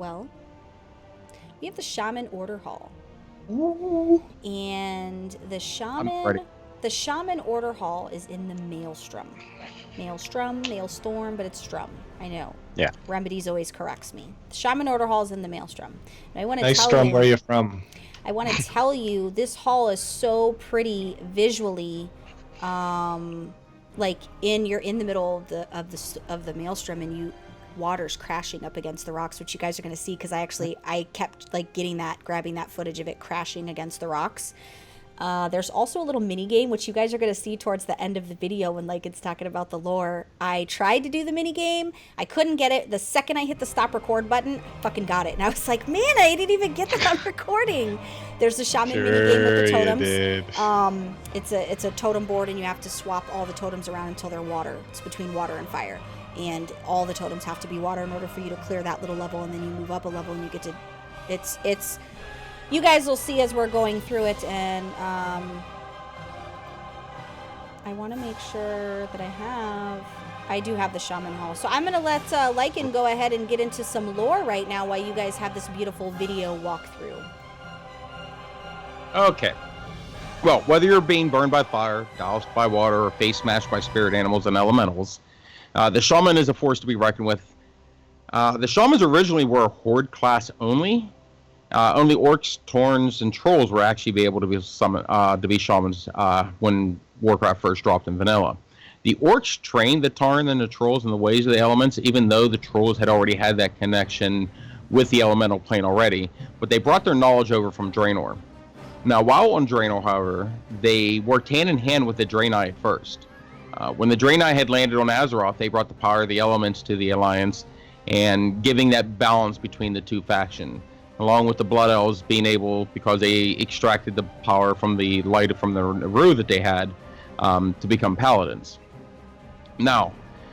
Well, we have the Shaman Order Hall. Ooh. And the I'm ready. Shaman Order Hall is in the Maelstrom. Maelstorm, but it's Strum. I know. Yeah. Remedies always corrects me. The Shaman Order Hall is in the Maelstrom. And I want to Nice, tell Strum. you, Where are you from? I want to tell you, this hall is so pretty visually. Like you're in the middle of the Maelstrom, and water's crashing up against the rocks, which you guys are going to see, because I kept like grabbing that footage of it crashing against the rocks. There's also a little mini game, which you guys are going to see towards the end of the video when it's talking about the lore. I tried to do the mini game. I couldn't get it. The second I hit the stop record button, I fucking got it. And I was like, man, I didn't even get that on recording. There's the Shaman mini game with the totems. It's a totem board, and you have to swap all the totems around until they're water. It's between water and fire. And all the totems have to be water in order for you to clear that little level, and then you move up a level and you get to... It's you guys will see as we're going through it, and I want to make sure that I do have the Shaman Hall. So I'm going to let Lycan go ahead and get into some lore right now while you guys have this beautiful video walkthrough. Okay. Well, whether you're being burned by fire, doused by water, or face smashed by spirit animals and elementals, the Shaman is a force to be reckoned with. The Shamans originally were Horde class only. Only orcs, Taurns, and trolls were actually be able to be shamans when Warcraft first dropped in vanilla. The orcs trained the Taurn and the trolls in the ways of the elements, even though the trolls had already had that connection with the elemental plane already, but they brought their knowledge over from Draenor. Now, while on Draenor, however, they worked hand in hand with the Draenei at first. When the Draenei had landed on Azeroth, they brought the power of the elements to the Alliance, and giving that balance between the two factions, along with the Blood Elves being able, because they extracted the power from the light from the Naru that they had, to become paladins. Now,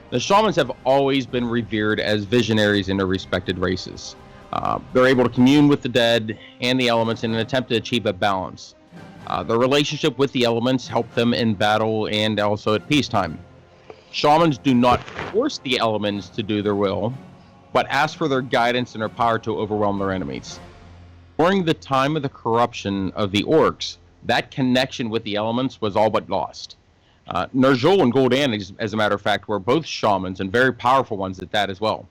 the Shamans have always been revered as visionaries in their respected races. They're able to commune with the dead and the elements in an attempt to achieve a balance. Their relationship with the elements helped them in battle and also at peacetime. Shamans do not force the elements to do their will, but ask for their guidance and their power to overwhelm their enemies. During the time of the corruption of the orcs, that connection with the elements was all but lost. Ner'zhul and Gul'dan, as a matter of fact, were both shamans, and very powerful ones at that as well.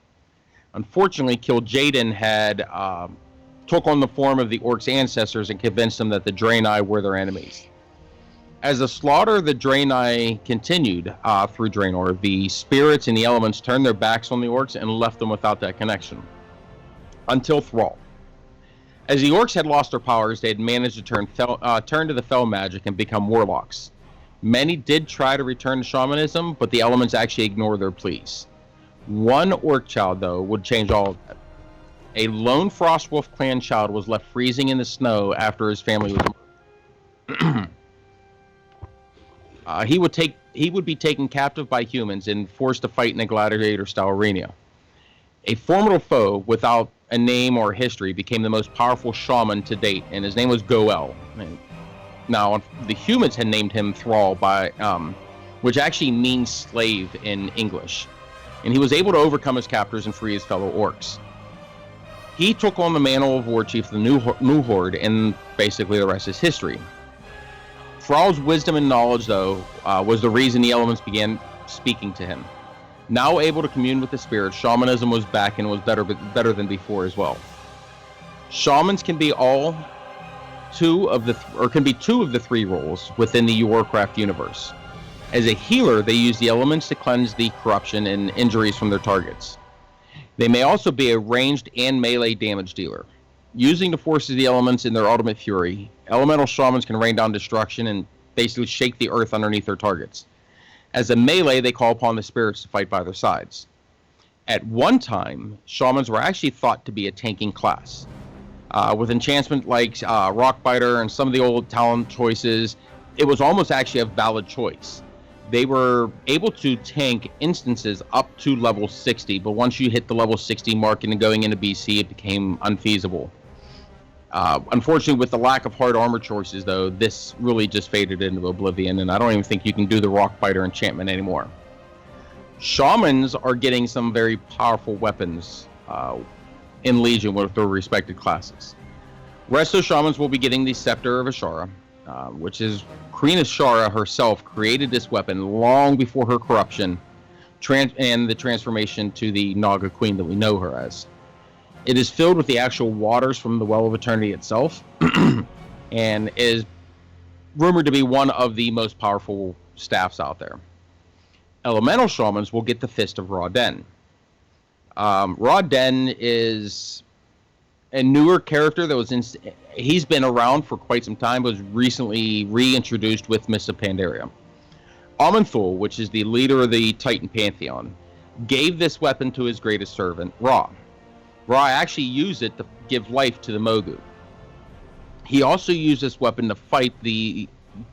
Unfortunately, Kil'jaeden had took on the form of the orcs' ancestors and convinced them that the Draenei were their enemies. As the slaughter of the Draenei continued through Draenor, the spirits and the elements turned their backs on the orcs and left them without that connection. Until Thrall. As the orcs had lost their powers, they had managed to turn to the Fel magic and become warlocks. Many did try to return to shamanism, but the elements actually ignored their pleas. One orc child, though, would change all of that. A lone Frostwolf clan child was left freezing in the snow after his family was murdered. He would be taken captive by humans and forced to fight in a gladiator-style arena. A formidable foe without a name or history became the most powerful shaman to date, and his name was Goel. Now, the humans had named him Thrall, which actually means slave in English, and he was able to overcome his captors and free his fellow orcs. He took on the mantle of War Chief of the New Horde, and basically the rest is history. Thrall's wisdom and knowledge, though, was the reason the elements began speaking to him. Now able to commune with the spirits, shamanism was back and was better than before as well. Shamans can be two of the three roles within the Warcraft universe. As a healer, they use the elements to cleanse the corruption and injuries from their targets. They may also be a ranged and melee damage dealer. Using the forces of the elements in their ultimate fury, elemental shamans can rain down destruction and basically shake the earth underneath their targets. As a melee, they call upon the spirits to fight by their sides. At one time, shamans were actually thought to be a tanking class. With enchantment like Rockbiter and some of the old talent choices, it was almost actually a valid choice. They were able to tank instances up to level 60, but once you hit the level 60 mark and going into BC, it became unfeasible. Unfortunately, with the lack of hard armor choices, though, this really just faded into oblivion, and I don't even think you can do the Rockbiter enchantment anymore. Shamans are getting some very powerful weapons in Legion with their respected classes. Rest of the Shamans will be getting the Scepter of Ashara, which is Queen Ashara herself created this weapon long before her corruption and the transformation to the Naga Queen that we know her as. It is filled with the actual waters from the Well of Eternity itself, and is rumored to be one of the most powerful staffs out there. Elemental Shamans will get the Fist of Ra-Den. Ra-Den is a newer character that was he's been around for quite some time, but was recently reintroduced with Mists of Pandaria. Aman'Thul, which is the leader of the Titan Pantheon, gave this weapon to his greatest servant, Ra. Ra actually used it to give life to the Mogu. He also used this weapon to fight the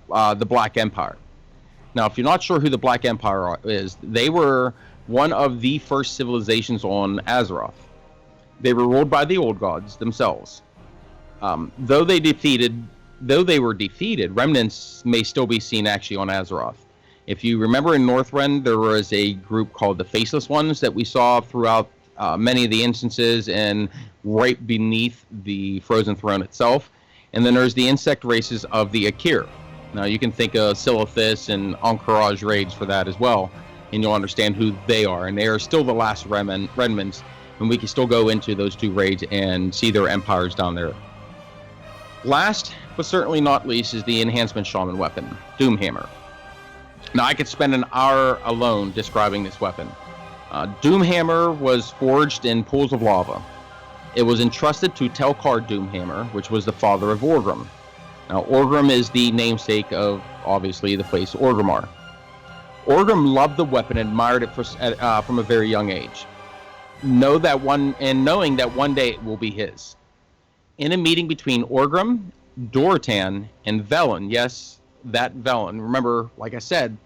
Black Empire. Now, if you're not sure who the Black Empire is, they were one of the first civilizations on Azeroth. They were ruled by the Old Gods themselves. Though they were defeated, remnants may still be seen actually on Azeroth. If you remember in Northrend, there was a group called the Faceless Ones that we saw throughout many of the instances and right beneath the Frozen Throne itself. And then there's the insect races of the Akir. Now you can think of Silithus and Encourage raids for that as well, and you'll understand who they are. And they are still the last remnants, and we can still go into those two raids and see their empires down there. Last, but certainly not least, is the Enhancement Shaman weapon, Doomhammer. Now, I could spend an hour alone describing this weapon. Doomhammer was forged in pools of lava. It was entrusted to Telkar Doomhammer, which was the father of Orgrim. Now, Orgrim is the namesake of, obviously, the place Orgrimmar. Orgrim loved the weapon and admired it from a very young age. Knowing that one day it will be his. In a meeting between Orgrim, Dorotan, and Velen, yes, that Velen. Remember, like I said,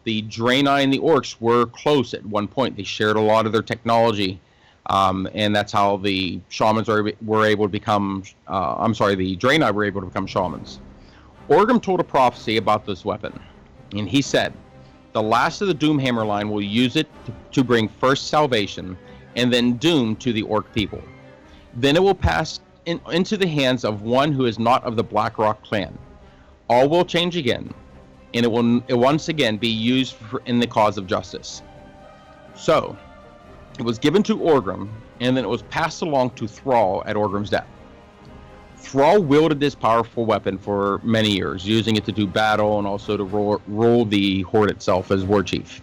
the Draenei and the Orcs were close at one point. They shared a lot of their technology, and that's how the Shamans were able to become. The Draenei were able to become Shamans. Orgrim told a prophecy about this weapon, and he said, "The last of the Doomhammer line will use it to bring first salvation, and then doom to the Orc people. Then it will pass into the hands of one who is not of the Blackrock clan. All will change again, and it will once again be used in the cause of justice." So, it was given to Orgrim, and then it was passed along to Thrall at Orgrim's death. Thrall wielded this powerful weapon for many years, using it to do battle and also to rule the Horde itself as war chief.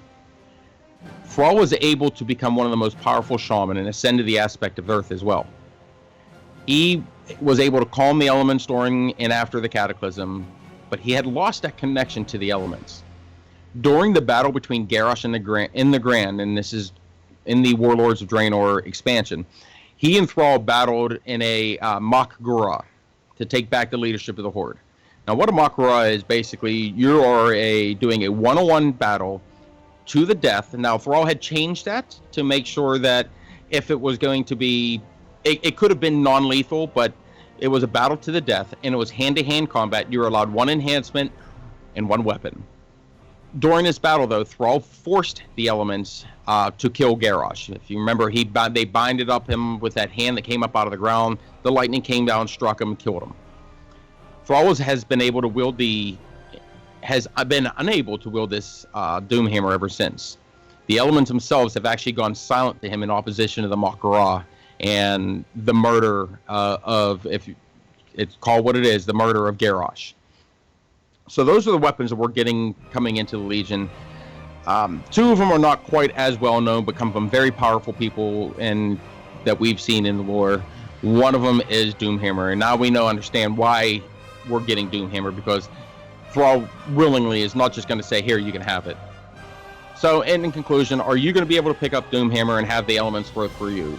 Thrall was able to become one of the most powerful shaman and ascend to the aspect of Earth as well. He was able to calm the elements during and after the Cataclysm, but he had lost that connection to the elements. During the battle between Garrosh and the Grand, and this is in the Warlords of Draenor expansion, he and Thrall battled in a mock Gura to take back the leadership of the Horde. Now, what a mock Gura is, basically, you are doing a one-on-one battle to the death. Now, Thrall had changed that to make sure that if it was going to be, it could have been non-lethal, but it was a battle to the death, and it was hand-to-hand combat. You were allowed one enhancement and one weapon. During this battle, though, Thrall forced the elements to kill Garrosh. If you remember, they binded up him with that hand that came up out of the ground. The lightning came down, struck him, and killed him. Thrall has been unable to wield this Doomhammer ever since. The elements themselves have actually gone silent to him in opposition to the Makara and the murder if it's called what it is, the murder of Garrosh. So those are the weapons that we're getting coming into the Legion. Two of them are not quite as well known, but come from very powerful people and that we've seen in the lore. One of them is Doomhammer, and now we understand why we're getting Doomhammer, because Thrall willingly is not just going to say, "Here, you can have it." So, in conclusion, are you going to be able to pick up Doomhammer and have the elements work for you?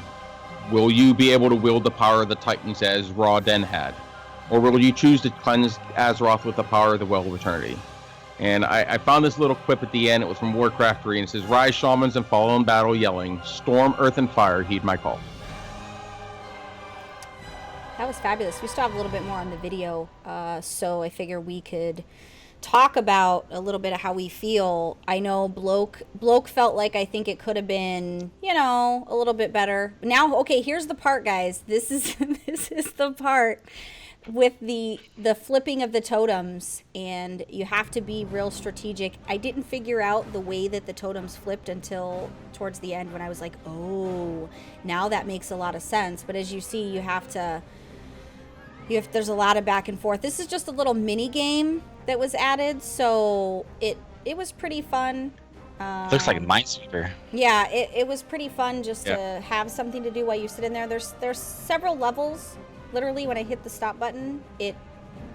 Will you be able to wield the power of the Titans as Ra-Den had? Or will you choose to cleanse Azeroth with the power of the Well of Eternity? And I found this little quip at the end. It was from Warcraft 3, and it says, "Rise, Shamans, and follow in battle, yelling, storm, earth, and fire, heed my call." That was fabulous. We still have a little bit more on the video, so I figure we could talk about a little bit of how we feel. I know Bloke felt like I think it could have been, you know, a little bit better. Now, okay, here's the part, guys. This is this is the part with the flipping of the totems, and you have to be real strategic. I didn't figure out the way that the totems flipped until towards the end when I was like, oh, now that makes a lot of sense. But as you see, there's a lot of back and forth. This is just a little mini game that was added, so it was pretty fun. Looks like a Minesweeper. Yeah, it was pretty fun just to have something to do while you sit in there. There's several levels. Literally, when I hit the stop button,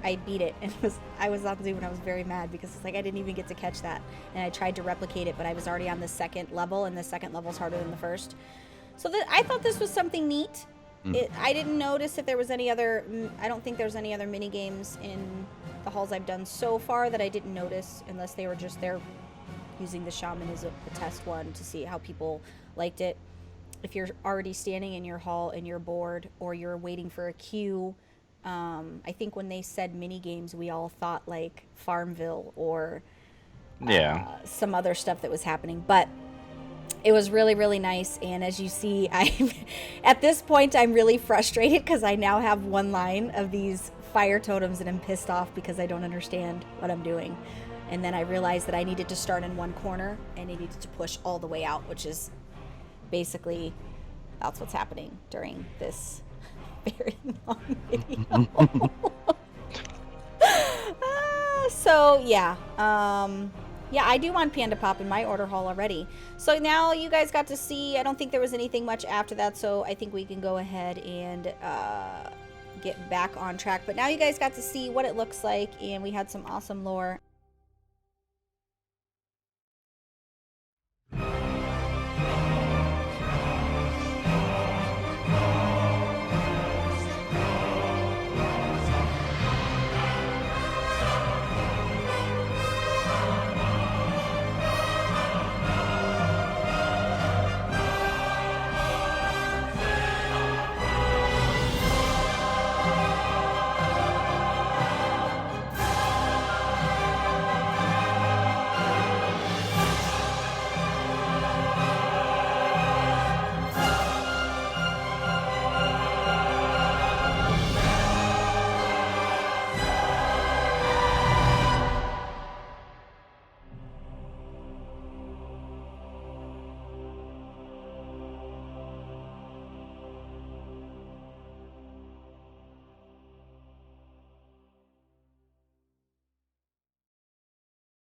I beat it, and I was on Zoom and I was very mad because it's like I didn't even get to catch that, and I tried to replicate it, but I was already on the second level, and the second level's harder than the first. So I thought this was something neat. I didn't notice if there was any other. I don't think there's any other mini games in the halls I've done so far that I didn't notice, unless they were just there using the Shaman as a test one to see how people liked it. If you're already standing in your hall and you're bored, or you're waiting for a queue, I think when they said mini games, we all thought like Farmville or some other stuff that was happening. But it was really, really nice. And as you see, at this point, I'm really frustrated because I now have one line of these fire totems, and I'm pissed off because I don't understand what I'm doing. And then I realized that I needed to start in one corner and I needed to push all the way out, which is basically that's what's happening during this very long video. So yeah, I do want Panda Pop in my order hall already. So now you guys got to see. I don't think there was anything much after that, so I think we can go ahead and get back on track. But now you guys got to see what it looks like, and we had some awesome lore.